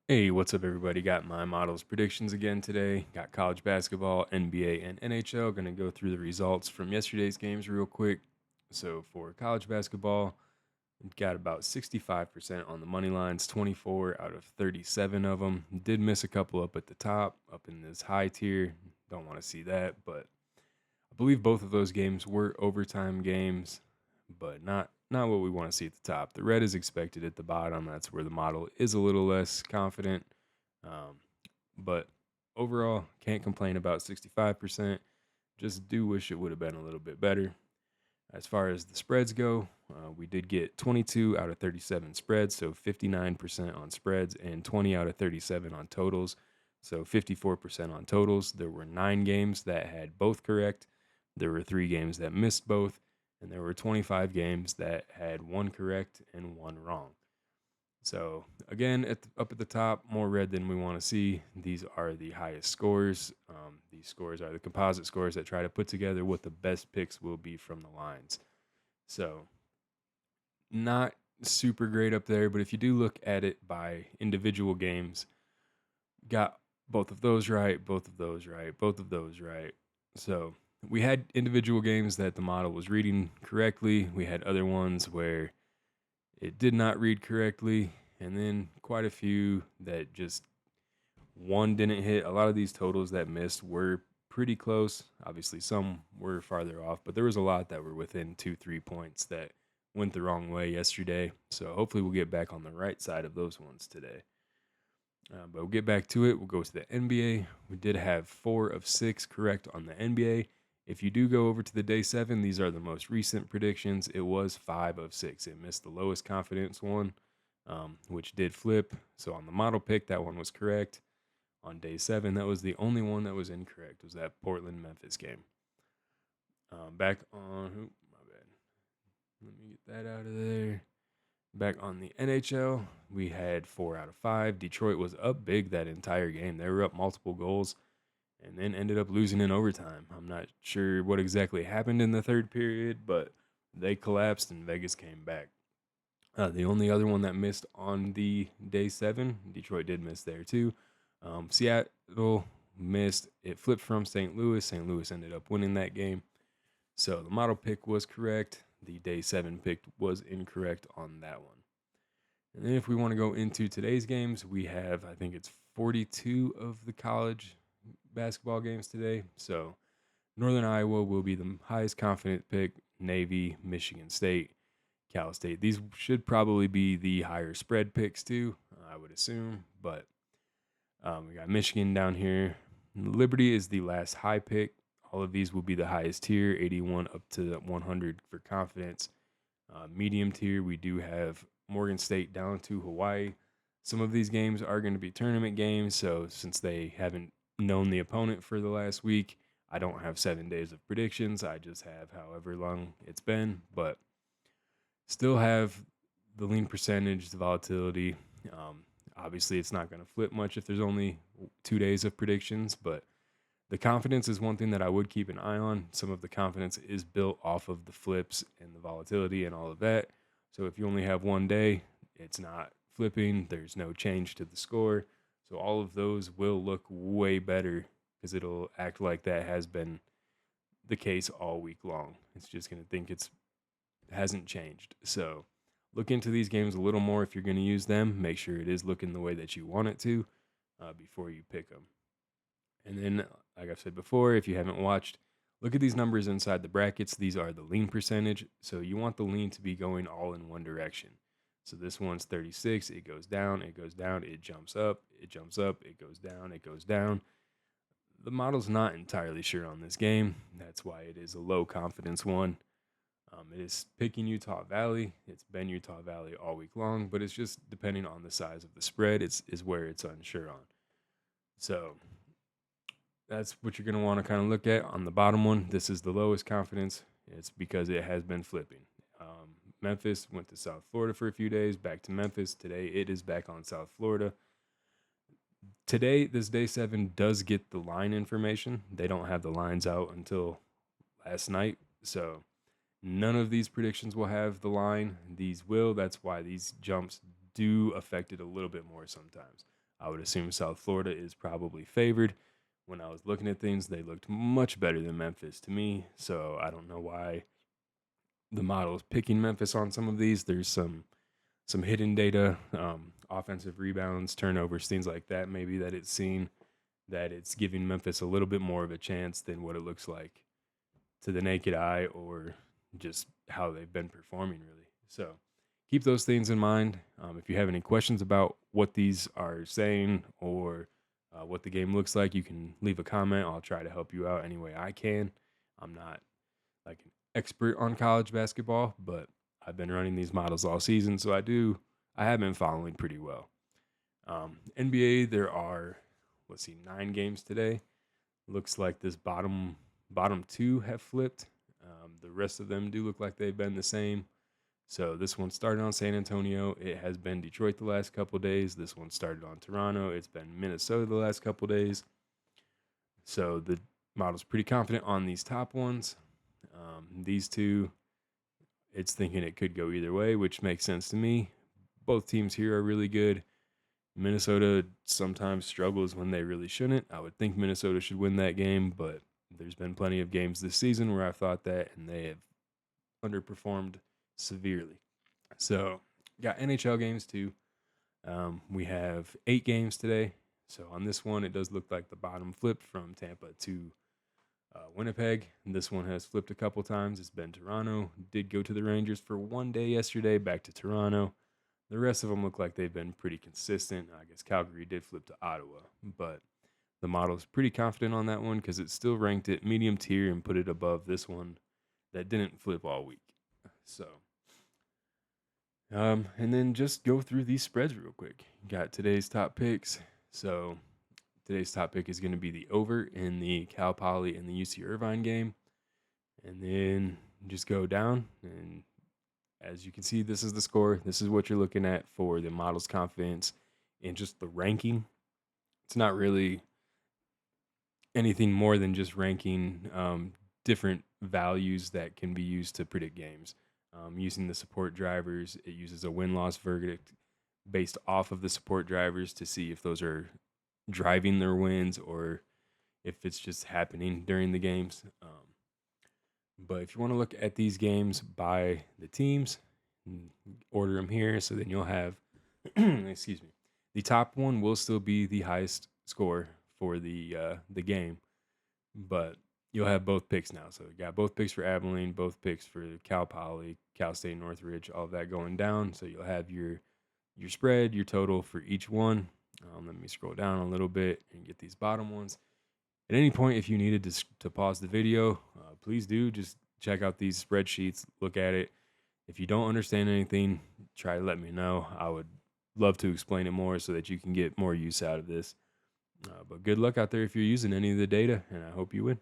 Hey, what's up, everybody? Got my models predictions again today. Got college basketball, NBA, and NHL. Going to go through the results from yesterday's games real quick. So, for college basketball, got about 65% on the money lines, 24 out of 37 of them. Did miss a couple up at the top, up in this high tier. Don't want to see that, but I believe both of those games were overtime games, but not what we want to see at the top. The red is expected at the bottom. That's where the model is a little less confident. Um, but overall, can't complain about 65%. Just do wish it would have been a little bit better. As far as the spreads go, we did get 22 out of 37 spreads, so 59% on spreads, and 20 out of 37 on totals, so 54% on totals. There were 9 games that had both correct. There were 3 games that missed both, and there were 25 games that had one correct and one wrong. So again, up at the top, more red than we want to see. These are the highest scores. These scores are the composite scores that try to put together what the best picks will be from the lines. So not super great up there, but if you do look at it by individual games, got both of those right, both of those right, both of those right. So we had individual games that the model was reading correctly. We had other ones where it did not read correctly, and then quite a few that just one didn't hit. A lot of these totals that missed were pretty close. Obviously, some were farther off, but there was a lot that were within 2-3 points that went the wrong way yesterday. So hopefully, we'll get back on the right side of those ones today. But we'll get back to it. We'll go to the NBA. We did have 4 of 6 correct on the NBA. If you do go over to the day 7, these are the most recent predictions. It was 5 of 6. It missed the lowest confidence one, which did flip. So on the model pick, that one was correct. On day 7, that was the only one that was incorrect. Was that Portland Memphis game? Back on, my bad. Let me get that out of there. Back on the NHL, we had 4 out of 5. Detroit was up big that entire game. They were up multiple goals and then ended up losing in overtime. I'm not sure what exactly happened in the third period, but they collapsed and Vegas came back. The only other one that missed on the day 7, Detroit did miss there too. Seattle missed. It flipped from St. Louis. St. Louis ended up winning that game. So the model pick was correct. The day 7 pick was incorrect on that one. And then if we want to go into today's games, we have, I think it's 42 of the college basketball games today. So Northern Iowa will be the highest confident pick. Navy, Michigan State, Cal State. These should probably be the higher spread picks too, I would assume. But we got Michigan down here. Liberty is the last high pick. All of these will be the highest tier, 81 up to 100 for confidence. Medium tier, we do have Morgan State down to Hawaii. Some of these games are going to be tournament games, so since they haven't known the opponent for the last week, I don't have 7 days of predictions. I just have however long it's been, but still have the lean percentage, the volatility. Obviously, it's not going to flip much if there's only 2 days of predictions, but the confidence is one thing that I would keep an eye on. Some of the confidence is built off of the flips and the volatility and all of that. So if you only have 1 day, it's not flipping. There's no change to the score. So all of those will look way better because it'll act like that has been the case all week long. It's just going to think it hasn't changed. So look into these games a little more if you're going to use them. Make sure it is looking the way that you want it to before you pick them. And then, like I've said before, if you haven't watched, look at these numbers inside the brackets. These are the lean percentage. So you want the lean to be going all in one direction. So this one's 36. It goes down, it goes down, it jumps up, it jumps up, it goes down, it goes down. The model's not entirely sure on this game. That's why it is a low confidence one. It is picking Utah Valley. It's been Utah Valley all week long, but it's just depending on the size of the spread. Is where it's unsure on. So that's what you're going to want to kind of look at. On the bottom one, this is the lowest confidence. It's because it has been flipping. Memphis went to South Florida for a few days, back to Memphis. Today, it is back on South Florida. Today, this day 7 does get the line information. They don't have the lines out until last night. So none of these predictions will have the line. These will. That's why these jumps do affect it a little bit more sometimes. I would assume South Florida is probably favored. When I was looking at things, they looked much better than Memphis to me. So I don't know why the model is picking Memphis on some of these. There's some hidden data, offensive rebounds, turnovers, things like that. Maybe that it's seen that it's giving Memphis a little bit more of a chance than what it looks like to the naked eye, or just how they've been performing, really. So keep those things in mind. If you have any questions about what these are saying, or what the game looks like, you can leave a comment. I'll try to help you out any way I can. I'm not like an expert on college basketball, but I've been running these models all season, so I have been following pretty well. NBA, there are, let's see, 9 games today. Looks like this bottom two have flipped. The rest of them do look like they've been the same. So this one started on San Antonio. It has been Detroit the last couple days. This one started on Toronto. It's been Minnesota the last couple days. So the model's pretty confident on these top ones. These two, it's thinking it could go either way, which makes sense to me. Both teams here are really good. Minnesota sometimes struggles when they really shouldn't. I would think Minnesota should win that game, but there's been plenty of games this season where I've thought that, and they have underperformed severely. So, got NHL games too. We have 8 games today. So, on this one, it does look like the bottom flipped from Tampa to Winnipeg. And this one has flipped a couple times. It's been Toronto. Did go to the Rangers for one day yesterday, back to Toronto. The rest of them look like they've been pretty consistent. I guess Calgary did flip to Ottawa, but the model's pretty confident on that one because it still ranked it medium tier and put it above this one that didn't flip all week. So, and then just go through these spreads real quick. Got today's top picks. So today's top pick is going to be the over in the Cal Poly and the UC Irvine game. And then just go down, and as you can see, this is the score. This is what you're looking at for the model's confidence and just the ranking. It's not really anything more than just ranking different values that can be used to predict games. Using the support drivers, it uses a win-loss verdict based off of the support drivers to see if those are driving their wins or if it's just happening during the games. But if you want to look at these games by the teams, order them here, so then you'll have, excuse me, the top one will still be the highest score for the game, but you'll have both picks now. So you got both picks for Abilene, both picks for Cal Poly, Cal State Northridge, all of that going down. So you'll have your spread, your total for each one. Let me scroll down a little bit and get these bottom ones. At any point, if you needed to pause the video, please do. Just check out these spreadsheets, look at it. If you don't understand anything, try to let me know. I would love to explain it more so that you can get more use out of this. But good luck out there if you're using any of the data, and I hope you win.